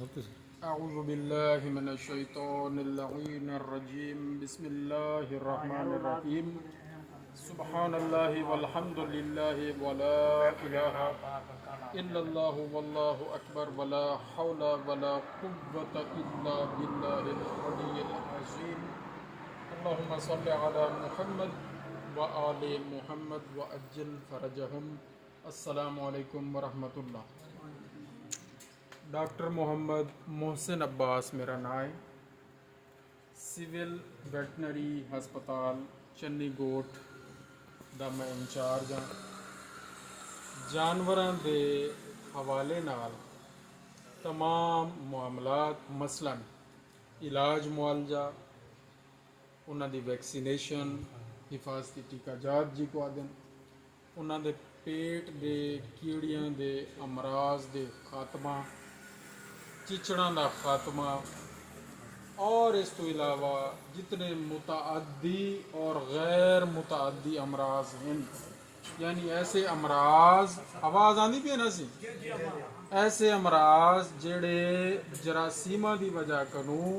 أعوذ بالله من الشيطان اللعين الرجيم بسم الله الرحمن الرحيم سبحان الله والحمد لله ولا إله إلا الله والله أكبر ولا حول ولا قوة إلا بالله العلي العظيم اللهم صل على محمد وآل محمد وأجل فرجهم السلام عليكم ورحمة الله। डॉक्टर मोहम्मद मोहसिन अब्बास मेरा नाम है। सिविल वैटनरी हस्पताल चन्नी गोट ਦਾ ਮੈਂ ਇੰਚਾਰਜ ਹਾਂ। ਜਾਨਵਰਾਂ ਦੇ ਹਵਾਲੇ ਨਾਲ तमाम ਮਾਮਲਾਤ ਮਸਲਨ ਇਲਾਜ ਮੁਆਲਜਾ ਉਹਨਾਂ ਦੀ ਵੈਕਸੀਨੇਸ਼ਨ ਹਿਫਾਜ਼ਤੀ ਟੀਕਾਜਾਤ ਜੀ ਕੋ ਆਦਨ ਉਹਨਾਂ ਦੇ पेट दे कीड़ियां दे अमराज दे खात्मा चिचड़ा का खात्मा और इस तो इलावा जितने मुताअद्दी और गैर मुताअद्दी अमराज हैं यानी ऐसे अमराज आवाज़ आती पी ना सी ऐसे अमराज जेड़े जरासीमा की वजह करूँ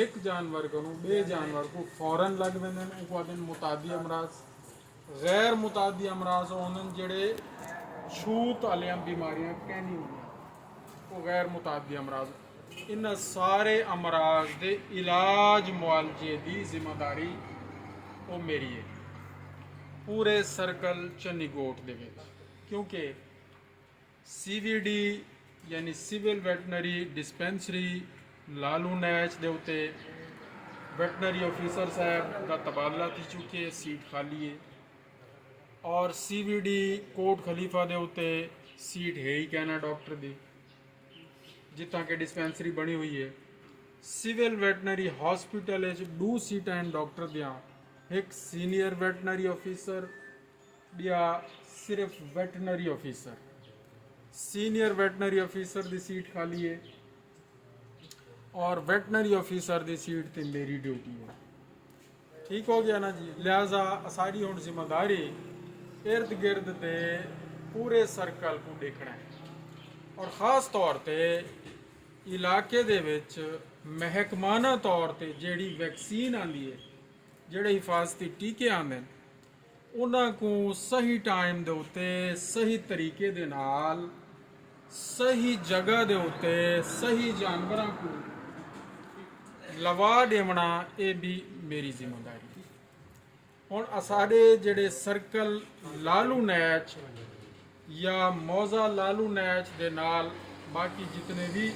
एक जानवर करूँ बे जानवर को फौरन लग पेंदे ने उनको आदन मुताअद्दी अमराज। गैर मुतादी अमराज होंदन जेड़े छूत वाली बीमारियां कहनी होंदियां वो गैर मुतादी अमराज। इन सारे अमराज दे इलाज मुआलजे दी जिम्मेदारी वो मेरी है पूरे सर्कल चन्नी गोट दे विच, क्योंकि CVD यानी सिविल वैटनरी डिस्पेंसरी लालू नैच दे उत्ते वैटनरी ऑफिसर साहब का तबादला थी चुके, सीट खाली है और CVD कोट खलीफा दे उत्ते सीट है ही कहना डॉक्टर दी जितना कि डिस्पेंसरी बनी हुई है। सिविल वैटनरी हॉस्पिटल दो सीटा डॉक्टर दियाँ, एक सीनियर वैटनरी ऑफिसर या सिर्फ veterinary officer. Senior veterinary officer की सीट खाली है और वैटनरी ऑफिसर की सीट ते मेरी ड्यूटी है। ठीक हो गया ना जी। लिहाजा सारी हुण जिम्मेदारी इर्द गिर्द के पूरे सर्कल को देखना है और ख़ास तौर पर इलाके दे विच महकमाना तौर पर जिहड़ी वैक्सीन आती है जिहड़े हिफाजती टीके आते हैं उन्हां को सही टाइम दे उत्ते सही तरीके दे नाल सही जगह दे उत्ते सही जानवरां को लवा देवना ये भी मेरी जिम्मेदारी। हुण साडे जिहड़े सर्कल लालू नैच या मौजा लालू नैच दे नाल बाकी जितने भी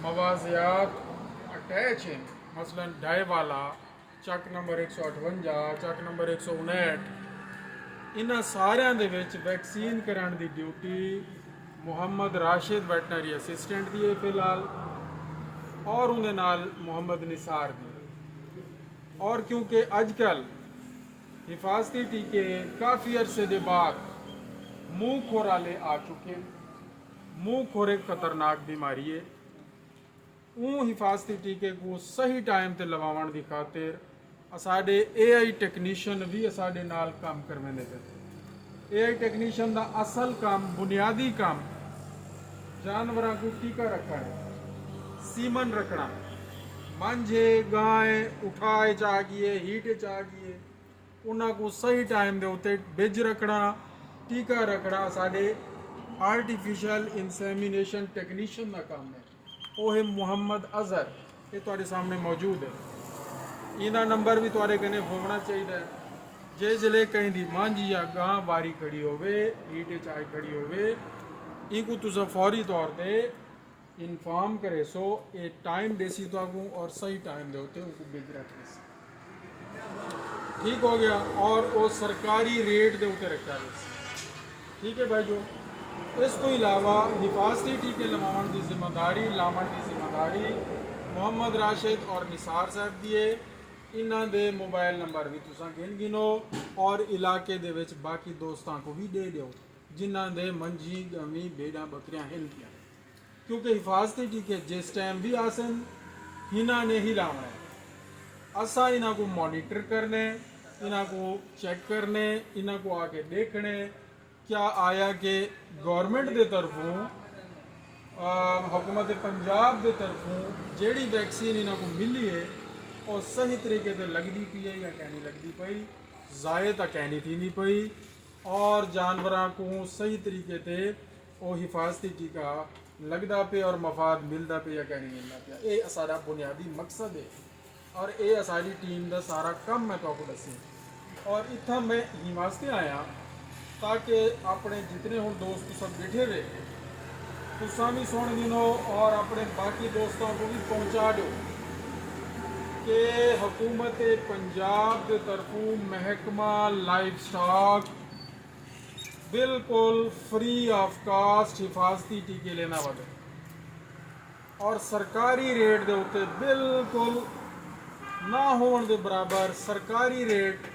मवाजियात अटैच हैं मसलन डायवाला चक नंबर 158 चक नंबर 159 इन्हां सारियां दे विच वैक्सीन कराने की duty Muhammad Rashid veterinary assistant दी है फिलहाल और उहदे नाल मुहम्मद निसार दी। और क्योंकि अजकल हिफाजती टीके काफ़ी अरसे के बाद मुँह खोर वाले आ चुके हैं। मुँह खोर एक खतरनाक बीमारी है। वो हिफाजती टीके को सही टाइम ते लवावन की खातिर साडे AI टैक्नीशियन भी साडे नाल काम करवाने पे। AI टैक्नीशियन का असल काम बुनियादी काम जानवरों को टीका रखना है, सीमन रखना, मांझे गाय उठाए चाहिए हीट चाहिए उन्होंने को सही टाइम के उत्ते बिज रखना टीका रखना साडे आर्टिफिशियल इंसैमिनेशन टैक्नीशियन का काम है। वो है मुहम्मद अजहर, ये तुहाडे सामने मौजूद है। इहदा नंबर भी तुहाडे कने होना चाहिए। जे जिले कहीं दी मांझी या गां बारी खड़ी होवे हीट चाय खड़ी होवे इनको तुसा फौरी तौर पर इन्फॉर्म करे सो ये टाइम देसी तो और सही टाइम दे होते उनको बिज रखे। ठीक हो गया। और वो सरकारी रेट के उत्ते रखा गया। ठीक है भाई जो इस तो इलावा हिफाजती टीके लवावन की जिम्मेदारी लावन की जिम्मेदारी मुहम्मद राशिद और निसार साहब की है। इन्हों के मोबाइल नंबर भी तुसा गिनो और इलाके दे विच बाकी दोस्तों को भी दे दो जिन्हों के मंझी गवी भेड़ा बकरियां हिल गया, क्योंकि हिफाजती टीके जिस टाइम भी आसन इन्हों ने ही लाना है। असा इन्हों को मॉनिटर करने, इन्हों को चेक करने, इन्हों को आके देखने क्या आया कि गवर्नमेंट के तरफों हुकूमत पंजाब के तरफों जिहड़ी वैक्सीन इन्हां को मिली है और सही तरीके से लगती पई है या कहनी लगती पई, ज़ाये तो कहनी थी पई, और जानवरों को सही तरीके से वो हिफाजती टीका लगता पे और मफाद मिलता पे या कहनी मिलता पे। ये सारा बुनियादी मकसद है और ये सारी टीम का सारा काम मैं तो दसी। और इतना मैं ही वास्ते आया ताकि अपने जितने हम दोस्त सब बैठे हुए तुसा भी सुन गिनो और अपने बाकी दोस्तों को भी पहुंचा दो कि हुकूमत पंजाब के तरफों महकमा लाइफ स्टॉक बिल्कुल फ्री ऑफ कास्ट हिफाजती टीके लेना वाले और सरकारी रेट के उत्ते बिल्कुल ना होने के बराबर सरकारी रेट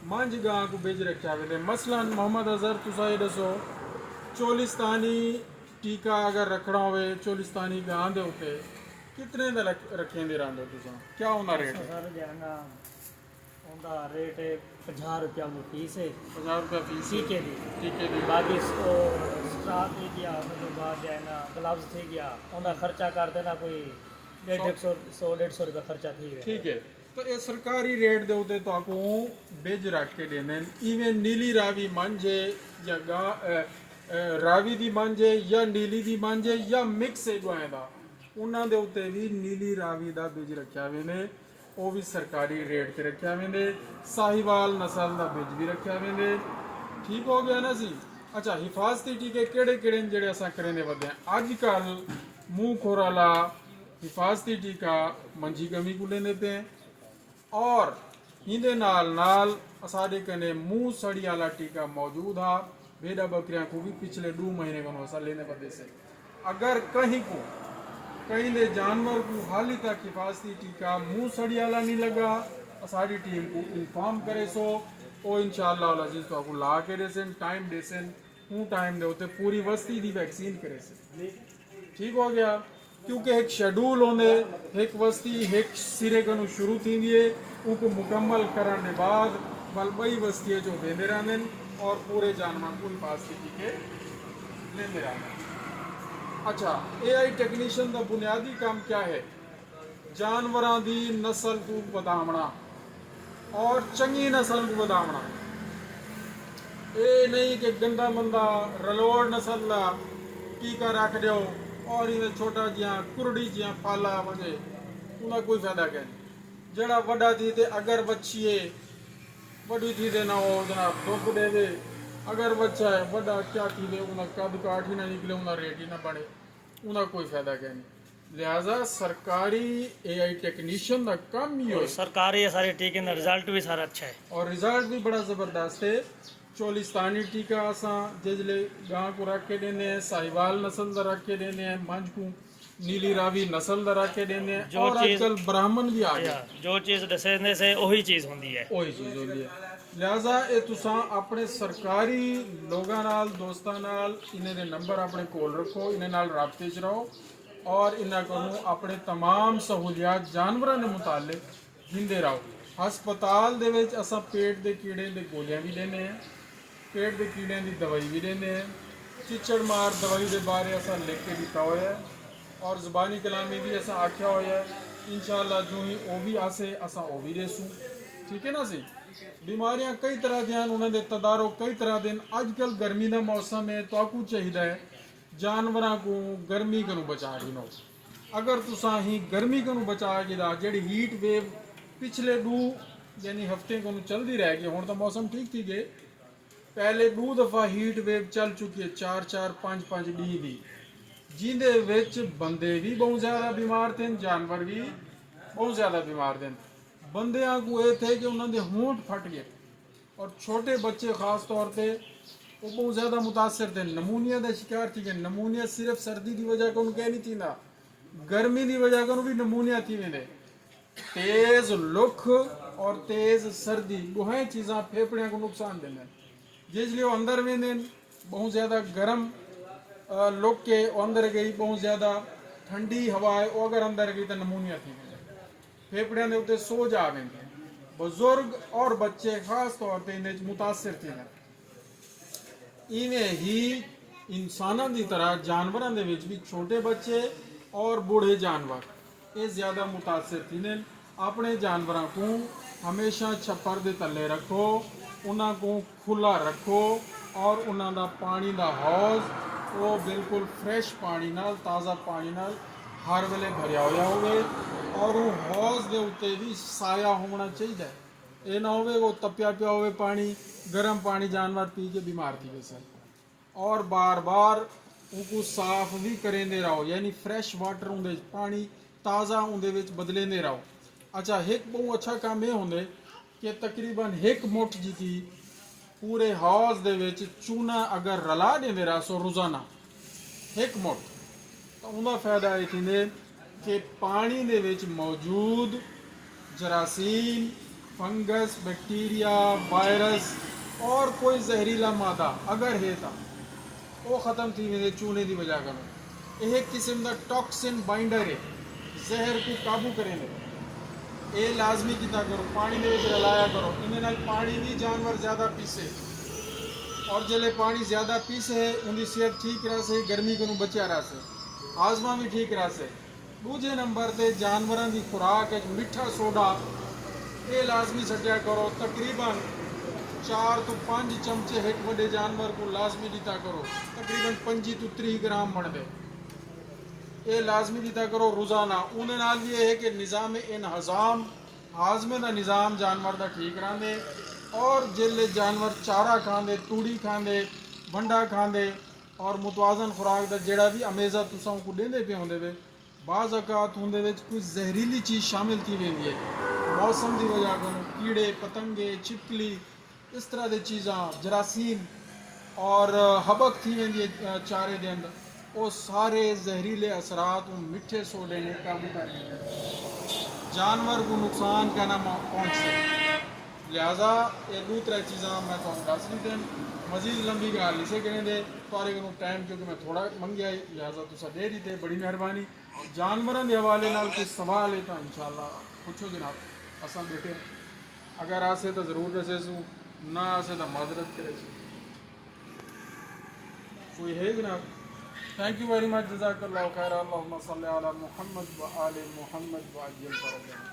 मंझ गां को बेच रखा हुए। मसलन मोहम्मद अजहर तुसा ये दसो चोलिस्तानी टीका अगर रखना हो चोलिस्तानी गां के उत्ते कितने का रखें दे रहा तुसा, क्या होना रेट है? सर जाना उनका रेट है 50 रुपया उनकी फीस है, 50 रुपया फीस टीके दी टीके दी। बाकी स्टाफ थी गया मतलब बाद है ना ग्लव्स थी गया उनका खर्चा कर देना कोई 150 रुपया खर्चा थी गया। ठीक है, तो ये सरकारी रेट के उत्ते तो बिज रख के देने। इवें नीली रावी मंझ है या रावी की मंझ है या नीली की मंझ है या मिक्स है गायें का, उन्होंने उत्ते भी नीली रावी का बिज रखा हुए ने, वो भी सरकारी रेट से रखा हुए ने। साहिवाल नस्ल का बिज भी रखा हुए ने। ठीक हो गया ना सी। अच्छा, हिफाजती टीके केड़े केड़े जेड़े असां करेंदे वधे अजकल मुंह खोराला हिफाजती टीका मंझी गमी को लेने पे और इंदे नाल असाडे कने मुंह सड़ी वाला टीका मौजूद है। भेड़ा बकरियां को भी पिछले 2 महीने का असा लेने पड़े से। अगर कहीं दे जानवर को हाली तक हिफाजती टीका मुंह सड़ी वाला नहीं लगा, सारी टीम को इन्फॉर्म करे सो वो इंशाअल्लाह अजीज तो आपको ला के देसन टाइम देसन हूँ टाइम दे होते पूरी वस्ती दी वैक्सीन करे से। ठीक हो गया, क्योंकि एक शेड्यूल होने एक वस्ती एक सिरे कनु शुरू थी है उनको मुकम्मल करने बाद बलबई वस्ती जो देते रहने और पूरे जानवर को हिफाजती टीके लेते रहने। अच्छा, AI टेक्नीशियन का बुनियादी काम क्या है? जानवरों की नस्ल को बढ़ावना और चंगी नस्ल को बढ़ावना। ये नहीं कि गंदा मंदा रलोड़ नस्ल का टीका रख दो और इन्हें छोटा जिहा कुरड़ी जिहा पाला वजे उनका कोई फायदा क्या नहीं। जड़ा वड्डा थी ते अगर बच्ची वड्डी थी ते ना हो जनाब दुख दे, अगर बच्चा है वड्डा क्या थी दे उन्हें कद काठ ही ना निकले उन्हें रेट ही ना बढ़े, उन्हें कोई फायदा क्या नहीं। लिहाजा सरकारी AI टेक्नीशियन का काम ही हो। सरकारी सारे टीके का रिजल्ट भी सारा अच्छा है और रिजल्ट भी बड़ा ज़बरदस्त है। चोलिस्तानी टीका असा जिसले गां को रख के देने हैं, साहिवाल नस्ल का रख के देने हैं, मंझ को नीली रावी नस्ल का रख के देने हैं और आजकल ब्राह्मण भी आ गया। जो चीज़ दसने से वही चीज़ होती है, वही चीज़ होती है। लिहाजा ये तुसा अपने सरकारी लोगों नाल दोस्तां नाल इन्हें दे नंबर अपने कोल रखो, इन्हें नाल राबते च रहो और इन्हें को अपने तमाम सहूलियात जानवरों के मुतालिक दिंदे रहो। हस्पताल दे विच असां पेट के कीड़े की गोलियां भी देने हैं, पेट के कीड़े की दवाई भी देने हैं, चिचड़ मार दवाई के बारे असां लिख के दिता हुआ है और ज़बानी कलामी भी असां आख्या हुआ है। इंशाअल्लाह जो ही वो भी आसे असां वो भी देसूँ। ठीक है ना सी। बीमारियां कई तरह दियां उन्होंने तदारो कई तरह दिन अजकल गर्मी का मौसम है तो आपको चाहिए जानवरों को गर्मी को बचा गिनो। अगर तुसा ही गर्मी को बचा गिदा जी हीट वेव पिछले 2 यानी हफ्ते को चलती रहेगी, हुण तो मौसम ठीक थी गए, पहले 2 दफ़ा हीट वेव चल चुकी है 4-4 5-5 डी की, जिंदे विच बंदे भी बहुत ज़्यादा बीमार थे, जानवर भी बहुत ज़्यादा बीमार थे। बंदियां को ये थे कि उन्होंने होंठ फट गए और छोटे बच्चे खास तौर पे वो बहुत ज़्यादा मुतासर थे, नमूनिया का शिकार थी। नमूनिया सिर्फ सर्दी की वजह को कह नहीं थी ना, गर्मी की वजह को भी नमूनिया थी वेंदे। तेज़ लुख और तेज़ सर्दी दोहें चीज़ा फेफड़िया को नुकसान देने, जिसलिए वो अंदर वेंदे बहुत ज़्यादा गर्म लुक के अंदर गई, बहुत ज़्यादा ठंडी हवा है वो अगर अंदर गई तो नमूनिया थी फेफड़िया के उत्ते सोज आ गए। बुजुर्ग और बच्चे खास तौर पर इन्हें मुतासर थे। इवें ही ਇਨਸਾਨਾਂ ਦੀ ਤਰ੍ਹਾਂ ਜਾਨਵਰਾਂ ਦੇ ਵਿੱਚ ਵੀ ਛੋਟੇ ਬੱਚੇ ਔਰ ਬੂढ़े ਜਾਨਵਰ ਇਹ ਜ਼ਿਆਦਾ ਮੁਤਾਸਰ ਥੀਨੇ। ਆਪਣੇ ਜਾਨਵਰਾਂ ਨੂੰ ਹਮੇਸ਼ਾ ਛੱਪਰ ਦੇ ਥੱਲੇ ਰੱਖੋ, ਉਹਨਾਂ ਨੂੰ ਖੁੱਲਾ ਰੱਖੋ ਔਰ ਉਹਨਾਂ ਦਾ ਪਾਣੀ ਦਾ ਹੌਜ਼ ਉਹ ਬਿਲਕੁਲ ਫਰੈਸ਼ ਪਾਣੀ ਨਾਲ, ਤਾਜ਼ਾ ਪਾਣੀ ਨਾਲ ਹਰ ਵੇਲੇ ਭਰਿਆ ਹੋਇਆ ਹੋਵੇ ਔਰ ਉਹ ਹੌਜ਼ ਦੇ ਉੱਤੇ ਵੀ ਸਾਇਆ ਹੋਣਾ ਚਾਹੀਦਾ ਹੈ। ਇਹ ਨਾ ਹੋਵੇ ਉਹ ਤਪਿਆ ਪਿਆ ਹੋਵੇ ਪਾਣੀ, गर्म पानी जानवर पी के बीमार थी वैसे। और बार बार उनको साफ भी करेंदे रहो, यानी फ्रेश वाटर उनके पानी ताज़ा उनके बदलेंदे रहो। अच्छा, एक बहुत अच्छा काम ये होंगे कि तकरीबन 1 मुठ जी पूरे हौज दे विच चूना अगर रला देंदे रहो सो रोज़ाना 1 मुठ, तो उनका फायदा ये थींदे कि पानी दे विच मौजूद जरासीम, फंगस, बैक्टीरिया, वायरस और कोई जहरीला मादा अगर है तो वो ख़त्म थी वेंदे चूने की वजह करो। यह एक किस्म का टॉक्सिन बाइंडर है, जहर को काबू करेंगे। ये लाजमी किया करो, पानी में रलाया करो, इन्हें पानी भी जानवर ज़्यादा पीसे और जल्द पानी ज़्यादा पीसे उनकी सेहत ठीक रह से, गर्मी को बचा रह से, आजमा भी ठीक रह से। दूजे नंबर पर जानवरों की खुराक मिठा सोडा ये लाजमी सटिया करो, तकरीबन 4 तो 5 चमचे एक बड़े जानवर को लाजमी दिता करो, तकरीबन 25 तो 30 ग्राम बन दे, ये लाजमी दिता करो रोज़ाना। उन्हें नाल ये है कि निज़ाम इन हज़ाम हाजमे का निज़ाम जानवर का ठीक रहे और जिले जानवर चारा खाते, तूड़ी खाते, भंडा खाते और मुतवाजन खुराक का जोड़ा भी अमेज़ा तुसा को देंदे पे होंदे वे, बाज़ औक़ात उनदे विच कोई जहरीली चीज़ शामिल थी वेंदी है, मौसम की वजह को कीड़े पतंगे छिपकली इस तरह की चीज़ा, जरासीम और हबक थी वेंदी है चारे के अंदर, वो सारे जहरीले असरात मिठे सोडे ने काबू कर जानवर को नुकसान का ना पहुँच सके। लिहाजा ये 2-3 चीज़ा मैं तो दस नहीं दें, मजीद लंबी गल इसे करें दे थोड़े को टाइम क्योंकि मैं थोड़ा मंगया लिहाजा तुसा दे दी थे, बड़ी मेहरबानी। जानवरों के हवाले नाल कोई सवाल है तो इंशाअल्लाह पूछो जनाब, असा बेटे अगर आसे तो ज़रूर दसे सू, ना आसे तो माजरत करे कोई है जनाब। थैंक यू वेरी मच, जज़ाकल्लाहु खैर। अल्लाहुम्मा सल्ली अला मुहम्मद व आले मुहम्मद व अज्जिल फरजाना।